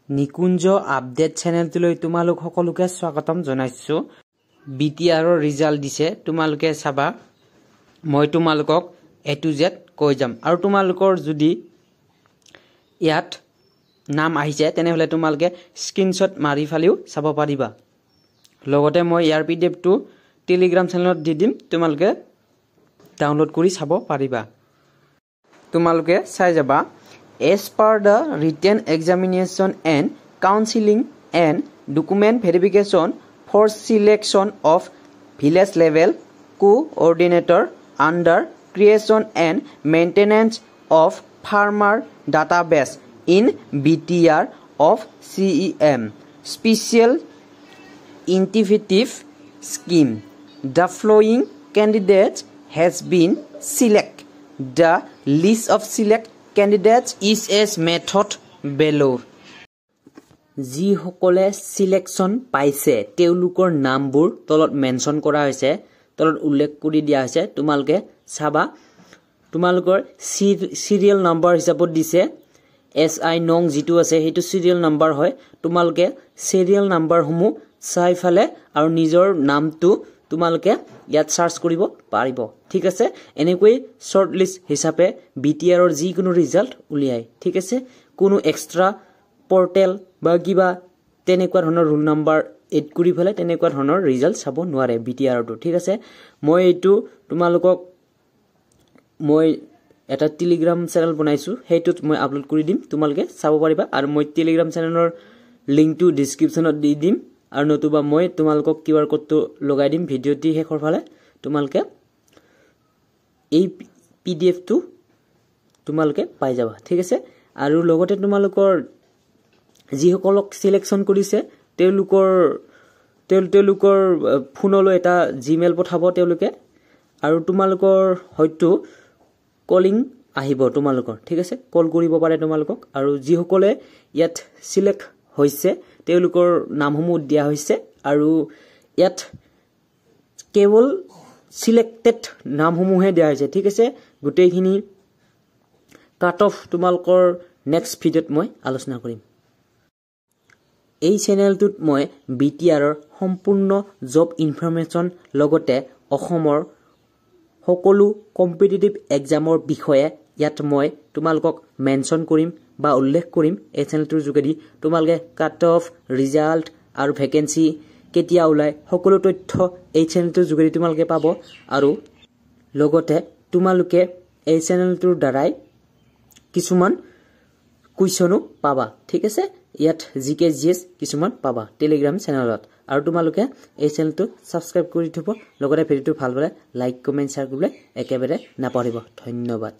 নিকুঞ্জ update চেনেলটোলৈ তোমালোক সকলোকে স্বাগতম জনাইছো। বিটিআৰৰ ৰিজাল্ট দিছে, তোমালোকে চাবা। মই তোমালোকক A to Z কৈ যাম আৰু তোমালোকৰ যদি ইয়াত নাম আহিছে তেনেহলে তোমালোকে স্ক্ৰিনশ্বট মাৰি ফালিও চাব পাৰিবা। লগতে মই ইয়াৰ পিডিএফটো টেলিগ্ৰাম চেনেলত দি দিম, তোমালোকে ডাউনলোড কৰি চাব পাৰিবা। তোমালোকে চাই যাবা। As per the written examination and counseling and document verification for selection of village level coordinator under creation and maintenance of farmer database in BTR of CEM special initiative scheme, the following candidates has been selected. The list of select candidates is as method below. যি সকলে selection পাইছে তেওঁলোকৰ নামবোৰ তলত mention কৰা হৈছে, তলত উল্লেখ কৰি দিয়া হৈছে। তোমালোকে চাবা। তোমালোকৰ সিৰিয়েল নাম্বাৰ হিচাপত দিছে। SI নং যেটো আছে হেতু সিৰিয়েল নাম্বাৰ হয়। তোমালোকে সিৰিয়েল নাম্বাৰসমূহ চাই ফালে আৰু নিজৰ নামটো তোমালোকে ইয়াত সাৰ্চ কৰিব পাৰিব। ঠিক আছে, এনেকৈ শৰ্ট লিষ্ট হিচাপে বিটিআৰৰ যিকোনো ৰিজাল্ট উলিয়ায়। ঠিক আছে, কোনো এক্সট্ৰা পৰ্টেল বা কিবা তেনেকুৱা ধৰণৰ ৰোল নাম্বাৰ এড কৰি ফেলে তেনেকুৱা ধৰণৰ ৰিজাল্ট চাব নোৱাৰে বিটিআৰটো। ঠিক আছে, মই এইটো তোমালোকক মই এটা টেলিগ্ৰাম চেনেল বনাইছো, সেইটোত মই আপলোড কৰি দিম, তোমালোকে চাব পাৰিবা। আৰু মই টেলিগ্ৰাম চেনেলৰ লিংকটো ডেসক্ৰিপচনত দি দিম, আৰু নতুবা মই তোমালোকক কিউআৰ কোডটো লগাই দিম ভিডিঅ'টি শেষৰ ফালে। তোমালোকে এই পিডিএফটো তোমালোকে পাই যাবা। ঠিক আছে, আৰু লগতে তোমালোকৰ যিসকলক সিলেকশন কৰিছে তেওঁলোকৰ ফোনলৈ এটা জিমেইল পঠাব তেওঁলোকে, আৰু তোমালোকৰ হয়তো কলিং আহিব তোমালোকৰ। ঠিক আছে, কল কৰিব পাৰে তোমালোকক। আৰু যিসকলে ইয়াত সিলেক্ট হৈছে তেওঁলোকৰ নামসমূহ দিয়া হৈছে, আৰু ইয়াত কেৱল সিলেক্টেড নামসমূহে দিয়া হৈছে। ঠিক আছে, গোটেইখিনি কাট অফ তোমালোকৰ নেক্সট ভিডিঅ'ত মই আলোচনা কৰিম। এই চেনেলটোত মই বিটিআৰৰ সম্পূৰ্ণ জব ইনফৰমেশ্যন লগতে অসমৰ সকলো কম্পিটিটিভ এক্সামৰ বিষয়ে ইয়াত মই তোমালোকক মেনশন কৰিম বা উল্লেখ কৰিম। এই চেনেলটোৰ যোগেদি তোমালোকে কাট অফ, ৰিজাল্ট আৰু ভেকেন্সি কেতিয়া ওলায় সকলো তথ্য এই চেনেলটোৰ যোগেদি তোমালোকে পাব। আৰু লগতে তোমালোকে এই চেনেলটোৰ দ্বাৰাই কিছুমান কুৱেশ্যনো পাবা। ঠিক আছে, ইয়াত জিকে জিএছ কিছুমান পাবা টেলিগ্ৰাম চেনেলত। আৰু তোমালোকে এই চেনেলটো সাবস্ক্ৰাইব কৰি থব, লগতে ভিডিঅ'টো ভাল পালে লাইক, কমেণ্ট, শ্বেয়াৰ কৰিবলৈ একেবাৰে নাপাহৰিব। ধন্যবাদ।